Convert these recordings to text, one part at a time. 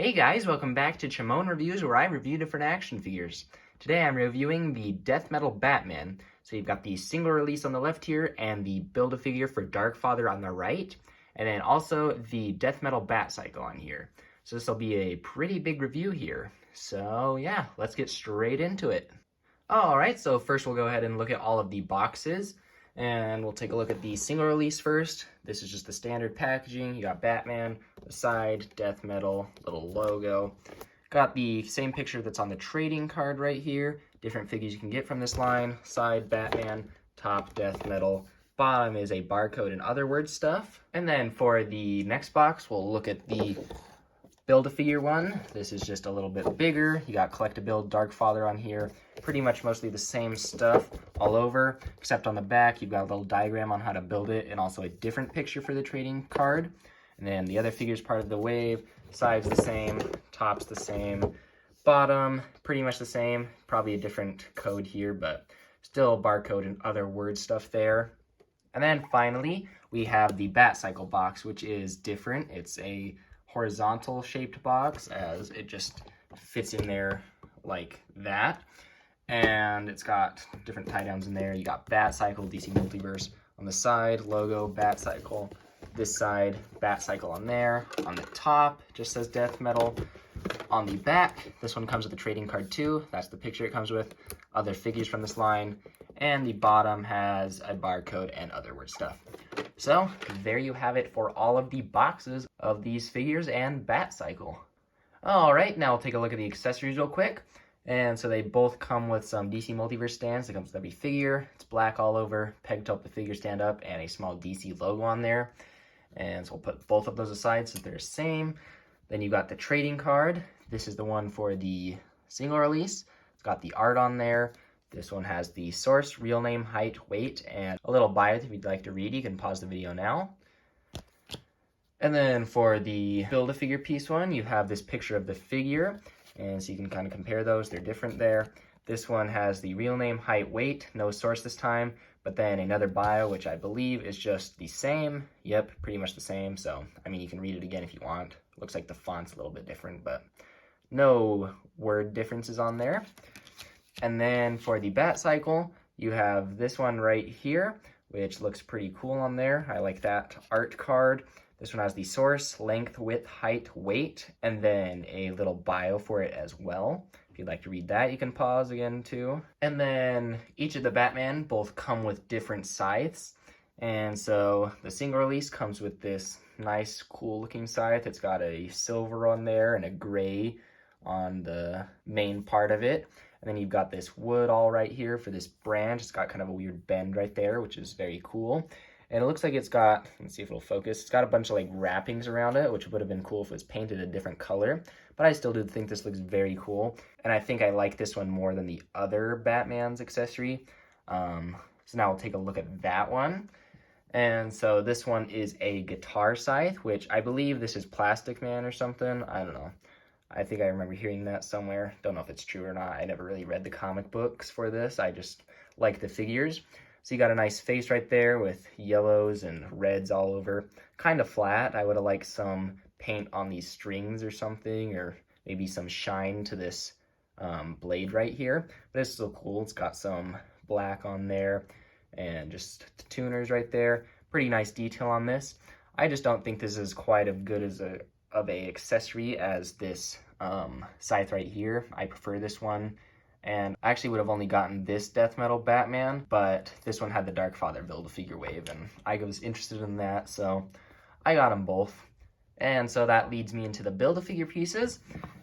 Hey guys, welcome back to Chimone Reviews, where I review different action figures. Today I'm reviewing the Death Metal Batman. So you've got the single release on the left here and the Build-A-Figure for Darkfather on the right. And then also the Death Metal Batcycle on here. So this will be a pretty big review here. So yeah, let's get straight into it. Alright, so first we'll go ahead and look at all of the boxes. And we'll take a look at the single release first. This is just the standard packaging. You got Batman, the side, Death Metal, little logo. Got the same picture that's on the trading card right here. Different figures you can get from this line. Side, Batman, top, Death Metal. Bottom is a barcode and other word stuff. And then for the next box, we'll look at the Build-A-Figure one. This is just a little bit bigger. You got Collect-A-Build, Darkfather on here. Pretty much mostly the same stuff all over, except on the back you've got a little diagram on how to build it and also a different picture for the trading card. And then the other figure's part of the wave. Side's the same, top's the same, bottom pretty much the same. Probably a different code here, but still barcode and other word stuff there. And then finally we have the Batcycle box, which is different. It's a horizontal shaped box, as it just fits in there like that. And it's got different tie downs in there. You got Batcycle, DC Multiverse on the side, logo, Batcycle. This side, Batcycle on there. On the top, just says Death Metal. On the back, this one comes with a trading card too. That's the picture it comes with. Other figures from this line. And the bottom has a barcode and other word stuff. So, there you have it for all of the boxes of these figures and Batcycle. Alright, now we'll take a look at the accessories real quick. And so they both come with some DC Multiverse stands. It comes with every figure. It's black all over, pegged to help the figure stand up, and a small DC logo on there. And so we'll put both of those aside so they're the same. Then you got the trading card. This is the one for the single release. It's got the art on there. This one has the source, real name, height, weight, and a little bio. If you'd like to read, you can pause the video now. And then for the Build-A-Figure piece one, you have this picture of the figure. And so you can kind of compare those. They're different there. This one has the real name, height, weight, no source this time, but then another bio, which I believe is just the same. Yep, pretty much the same. So, I mean, you can read it again if you want. Looks like the font's a little bit different, but no word differences on there. And then for the Batcycle, you have this one right here, which looks pretty cool on there. I like that art card. This one has the source, length, width, height, weight, and then a little bio for it as well. If you'd like to read that, you can pause again too. And then each of the Batman both come with different scythes. And so the single release comes with this nice, cool looking scythe. It's got a silver on there and a gray on the main part of it. And then you've got this wood all right here for this branch. It's got kind of a weird bend right there, which is very cool. And it looks like it's got, let's see if it'll focus, it's got a bunch of like wrappings around it, which would have been cool if it was painted a different color. But I still do think this looks very cool. And I think I like this one more than the other Batman's accessory. So now we'll take a look at that one. And so this one is a guitar scythe, which I believe this is Plastic Man or something. I don't know. I think I remember hearing that somewhere. Don't know if it's true or not. I never really read the comic books for this. I just like the figures. So you got a nice face right there with yellows and reds all over. Kind of flat. I would have liked some paint on these strings or something, or maybe some shine to this blade right here. But it's still cool. It's got some black on there and just tuners right there. Pretty nice detail on this. I just don't think this is quite as good as a accessory as this scythe right here. I prefer this one. And I actually would have only gotten this Death Metal Batman, but this one had the Darkfather Build-A-Figure wave, and I was interested in that, so I got them both. And so that leads me into the Build-A-Figure pieces.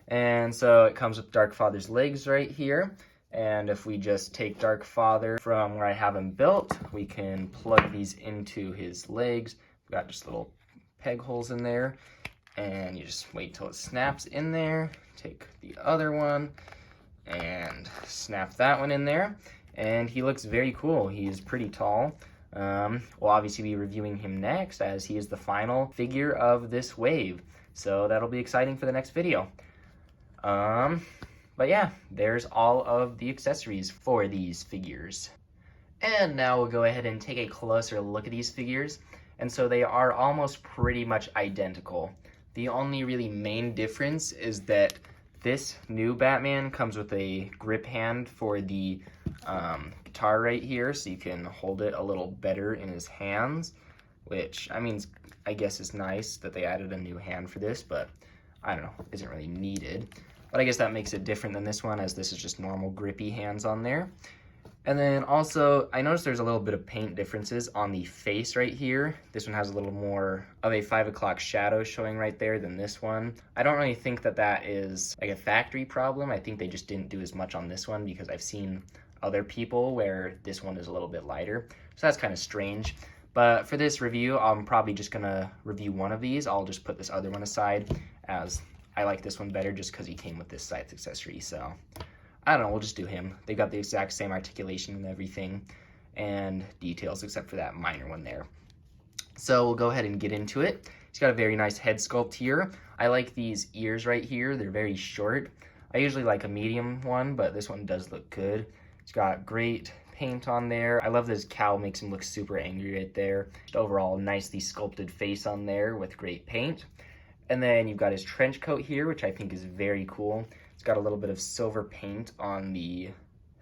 And so it comes with Darkfather's legs right here. And if we just take Darkfather from where I have him built, we can plug these into his legs. We've got just little peg holes in there. And you just wait till it snaps in there. Take the other one and snap that one in there, and he looks very cool. He is pretty tall. We'll obviously be reviewing him next, as he is the final figure of this wave, so that'll be exciting for the next video. But yeah, there's all of the accessories for these figures. And now we'll go ahead and take a closer look at these figures. And so they are almost pretty much identical. The only really main difference is that this new Batman comes with a grip hand for the guitar right here, so you can hold it a little better in his hands, which, I mean, I guess is nice that they added a new hand for this, but I don't know, isn't really needed. But I guess that makes it different than this one, as this is just normal grippy hands on there. And then also, I noticed there's a little bit of paint differences on the face right here. This one has a little more of a 5 o'clock shadow showing right there than this one. I don't really think that that is like a factory problem. I think they just didn't do as much on this one because I've seen other people where this one is a little bit lighter. So that's kind of strange. But for this review, I'm probably just gonna review one of these. I'll just put this other one aside, as I like this one better just because he came with this Scythe accessory. So I don't know, we'll just do him. They got the exact same articulation and everything and details except for that minor one there. So we'll go ahead and get into it. He's got a very nice head sculpt here. I like these ears right here. They're very short. I usually like a medium one, but this one does look good. He's got great paint on there. I love this cowl, makes him look super angry right there. Just overall, nicely sculpted face on there with great paint. And then you've got his trench coat here, which I think is very cool. It's got a little bit of silver paint on the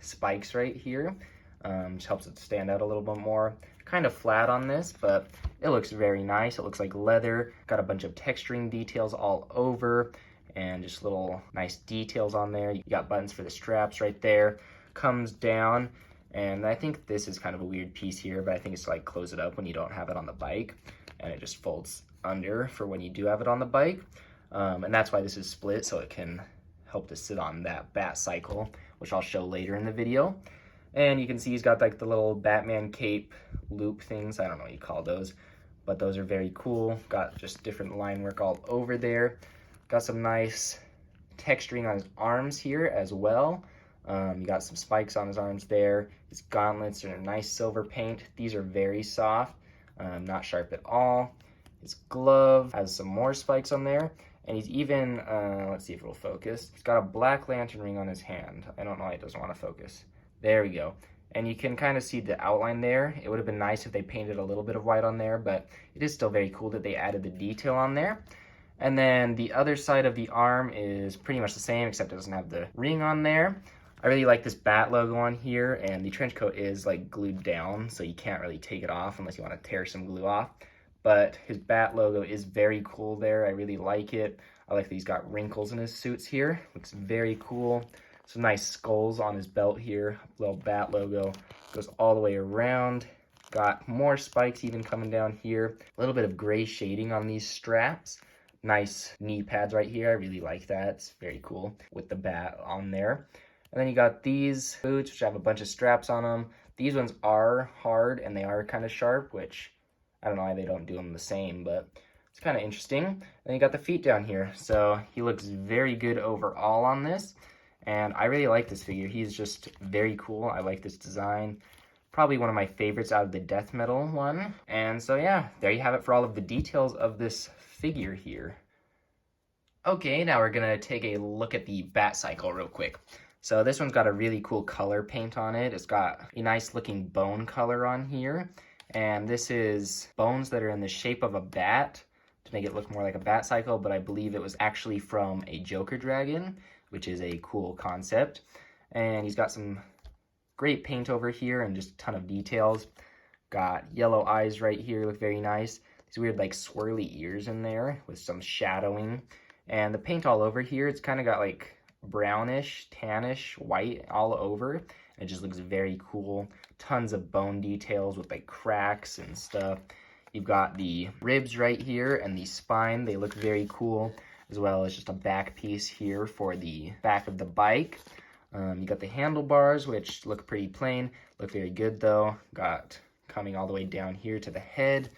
spikes right here. Just helps it stand out a little bit more. Kind of flat on this, but it looks very nice. It looks like leather. Got a bunch of texturing details all over and just little nice details on there. You got buttons for the straps right there. Comes down, and I think this is kind of a weird piece here, but I think it's to like close it up when you don't have it on the bike, and it just folds under for when you do have it on the bike. And that's why this is split, so it can help to sit on that Batcycle, which I'll show later in the video. And you can see he's got like the little Batman cape loop things. I don't know what you call those, but those are very cool. Got just different line work all over there. Got some nice texturing on his arms here as well. You got some spikes on his arms there. His gauntlets are nice silver paint. These are very soft, not sharp at all. His glove has some more spikes on there. And he's even, let's see if it'll focus. He's got a black lantern ring on his hand. I don't know why it doesn't want to focus. There we go. And you can kind of see the outline there. It would have been nice if they painted a little bit of white on there, but it is still very cool that they added the detail on there. And then the other side of the arm is pretty much the same, except it doesn't have the ring on there. I really like this bat logo on here, and the trench coat is like glued down, so you can't really take it off unless you want to tear some glue off. But his bat logo is very cool there. I really like it. I like that he's got wrinkles in his suits here. Looks very cool. Some nice skulls on his belt here. Little bat logo. Goes all the way around. Got more spikes even coming down here. A little bit of gray shading on these straps. Nice knee pads right here. I really like that. It's very cool with the bat on there. And then you got these boots, which have a bunch of straps on them. These ones are hard and they are kind of sharp, which I don't know why they don't do them the same, but it's kind of interesting. Then you got the feet down here. So he looks very good overall on this. And I really like this figure. He's just very cool. I like this design. Probably one of my favorites out of the death metal one. And so yeah, there you have it for all of the details of this figure here. Okay, now we're gonna take a look at the Batcycle real quick. So this one's got a really cool color paint on it. It's got a nice looking bone color on here. And this is bones that are in the shape of a bat to make it look more like a Batcycle, but I believe it was actually from a Joker dragon, which is a cool concept. And he's got some great paint over here and just a ton of details. Got yellow eyes right here, look very nice. These weird like swirly ears in there with some shadowing. And the paint all over here, it's kind of got like brownish, tannish, white all over. It just looks very cool. Tons of bone details with like cracks and stuff. You've got the ribs right here and the spine. They look very cool, as well as just a back piece here for the back of the bike. You got the handlebars, which look pretty plain. Look very good though. Got coming all the way down here to the head.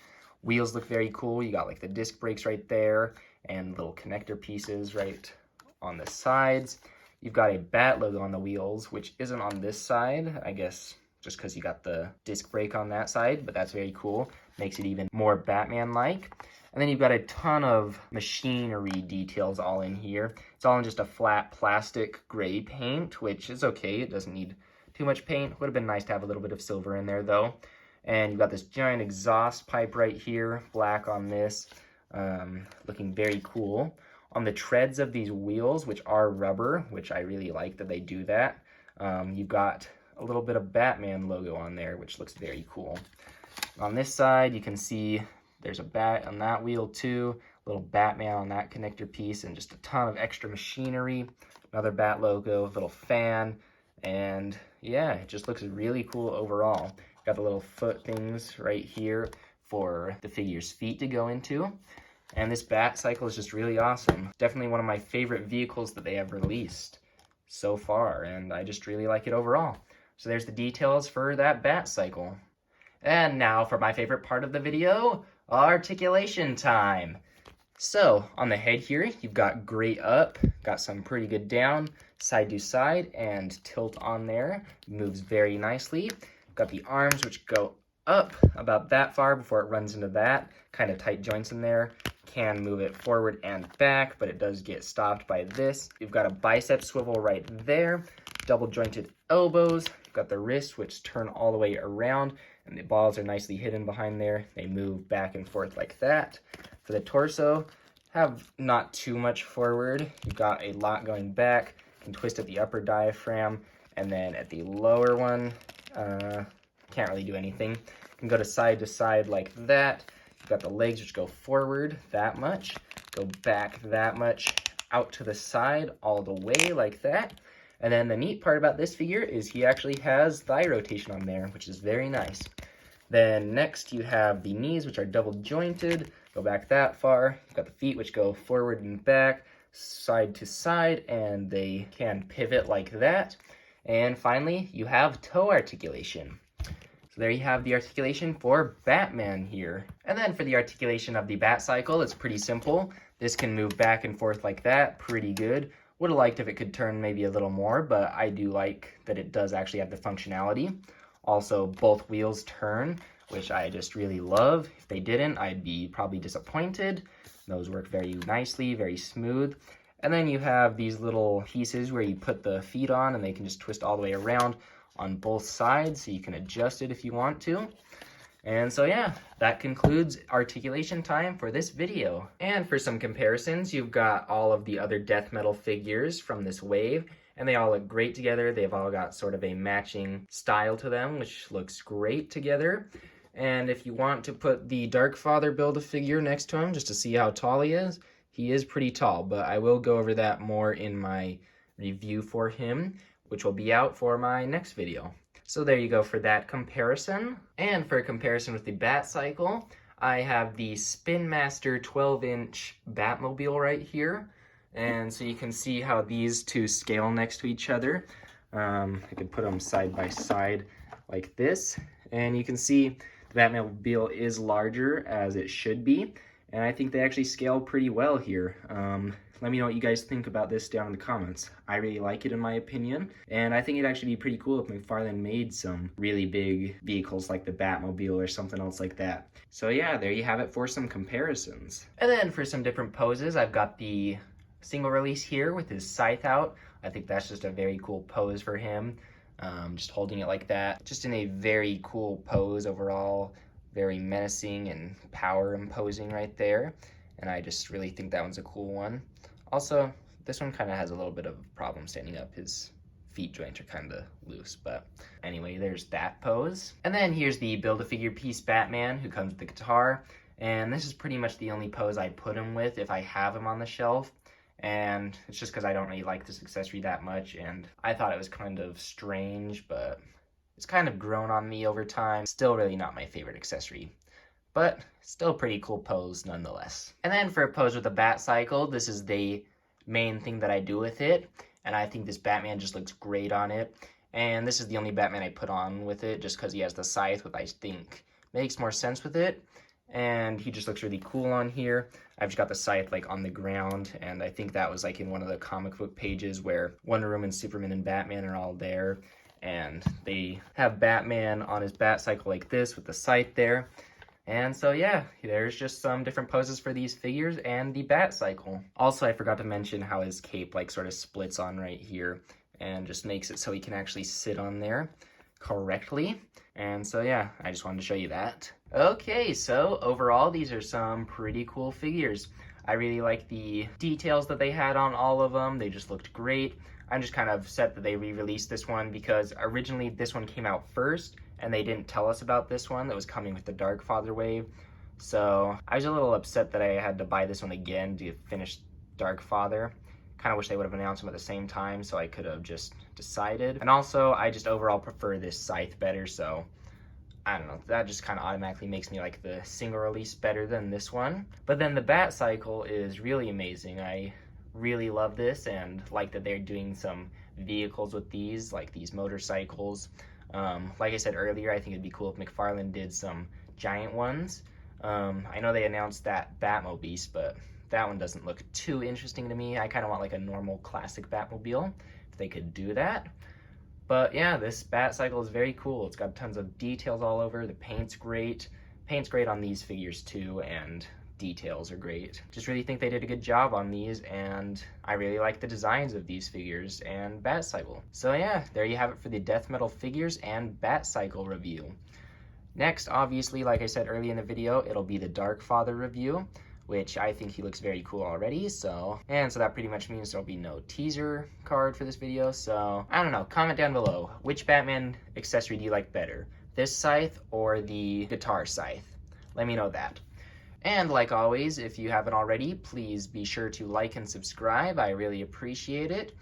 Wheels look very cool. You got like the disc brakes right there and little connector pieces right on the sides. You've got a bat logo on the wheels, which isn't on this side, I guess just because you got the disc brake on that side, but that's very cool. Makes it even more Batman-like. And then you've got a ton of machinery details all in here. It's all in just a flat plastic gray paint, which is okay. It doesn't need too much paint. Would have been nice to have a little bit of silver in there though. And you've got this giant exhaust pipe right here, black on this. looking very cool. On the treads of these wheels, which are rubber, which I really like that they do that, you've got a little bit of Batman logo on there, which looks very cool. On this side, you can see there's a bat on that wheel too, a little Batman on that connector piece, and just a ton of extra machinery. Another bat logo, little fan, and yeah, it just looks really cool overall. Got the little foot things right here for the figure's feet to go into. And this Batcycle is just really awesome. Definitely one of my favorite vehicles that they have released so far, and I just really like it overall. So there's the details for that Batcycle. And now for my favorite part of the video, articulation time. So on the head here, you've got gray up, got some pretty good down, side to side, and tilt on there. Moves very nicely. Got the arms, which go up about that far before it runs into that. Kind of tight joints in there. Can move it forward and back, but it does get stopped by this. You've got a bicep swivel right there. Double jointed elbows. You've got the wrists, which turn all the way around, and the balls are nicely hidden behind there. They move back and forth like that. For the torso, have not too much forward. You've got a lot going back. You can twist at the upper diaphragm, and then at the lower one, can't really do anything. You can go to side like that. You've got the legs, which go forward that much, go back that much, out to the side all the way like that. And then the neat part about this figure is he actually has thigh rotation on there, which is very nice. Then next you have the knees, which are double jointed, go back that far. You've got the feet, which go forward and back, side to side, and they can pivot like that. And finally, you have toe articulation. So there you have the articulation for Batman here. And then for the articulation of the Batcycle, it's pretty simple. This can move back and forth like that, pretty good. Would have liked if it could turn maybe a little more, but I do like that it does actually have the functionality. Also, both wheels turn, which I just really love. If they didn't, I'd be probably disappointed. Those work very nicely, very smooth. And then you have these little pieces where you put the feet on, and they can just twist all the way around on both sides, so you can adjust it if you want to. And so yeah, that concludes articulation time for this video. And for some comparisons, you've got all of the other death metal figures from this wave, and they all look great together. They've all got sort of a matching style to them, which looks great together. And if you want to put the Darkfather Build-A-Figure next to him just to see how tall he is pretty tall, but I will go over that more in my review for him, which will be out for my next video. So there you go for that comparison. And for a comparison with the Batcycle, I have the Spin Master 12-inch Batmobile right here. And so you can see how these two scale next to each other. I could put them side by side like this. And you can see the Batmobile is larger, as it should be. And I think they actually scale pretty well here. Let me know what you guys think about this down in the comments. I really like it in my opinion, and I think it'd actually be pretty cool if Mcfarlane made some really big vehicles like the Batmobile or something else like that. So yeah, there you have it for some comparisons. And then for some different poses, I've got the single release here with his Scythe out. I think that's just a very cool pose for him. Just holding it like that. Just in a very cool pose overall. Very menacing and power imposing right there. And I just really think that one's a cool one. Also, this one kind of has a little bit of a problem standing up. His feet joints are kind of loose, but anyway, there's that pose. And then here's the Build-A-Figure piece Batman who comes with the guitar. And this is pretty much the only pose I put him with if I have him on the shelf. And it's just because I don't really like this accessory that much, and I thought it was kind of strange, but it's kind of grown on me over time. Still really not my favorite accessory, but still a pretty cool pose nonetheless. And then for a pose with the Batcycle, this is the main thing that I do with it, and I think this Batman just looks great on it. And this is the only Batman I put on with it just because he has the Scythe, which I think makes more sense with it. And he just looks really cool on here. I've just got the Scythe like on the ground, and I think that was like in one of the comic book pages where Wonder Woman, Superman, and Batman are all there. And they have Batman on his Batcycle like this with the Scythe there. And so yeah, there's just some different poses for these figures and the Batcycle. Also, I forgot to mention how his cape like sort of splits on right here and just makes it so he can actually sit on there. correctly. And so yeah, I just wanted to show you that. Okay, so overall, these are some pretty cool figures. I really like the details that they had on all of them. They just looked great. I'm just kind of upset that they re-released this one because originally this one came out first and they didn't tell us about this one that was coming with the Dark Father wave. So I was a little upset that I had to buy this one again to finish Dark Father. Kind of wish they would have announced them at the same time so I could have just decided. And also, I just overall prefer this Scythe better, so I don't know, that just kind of automatically makes me like the single release better than this one. But then the Batcycle is really amazing. I really love this and like that they're doing some vehicles with these, like these motorcycles. Like I said earlier, I think it'd be cool if Mcfarlane did some giant ones. I know they announced that Batmobile, but that one doesn't look too interesting to me. I kind of want like a normal classic Batmobile, if they could do that. But yeah, this Batcycle is very cool. It's got tons of details all over. The paint's great. Paint's great on these figures too, and details are great. Just really think they did a good job on these, and I really like the designs of these figures and Batcycle. So yeah, there you have it for the death metal figures and Batcycle review. Next, obviously, like I said earlier in the video, it'll be the Dark Father review, which I think he looks very cool already, so that pretty much means there'll be no teaser card for this video, so I don't know, comment down below, which Batman accessory do you like better, this Scythe or the guitar Scythe? Let me know that. And like always, if you haven't already, please be sure to like and subscribe, I really appreciate it,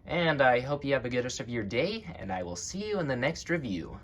and I hope you have a good rest of your day, and I will see you in the next review.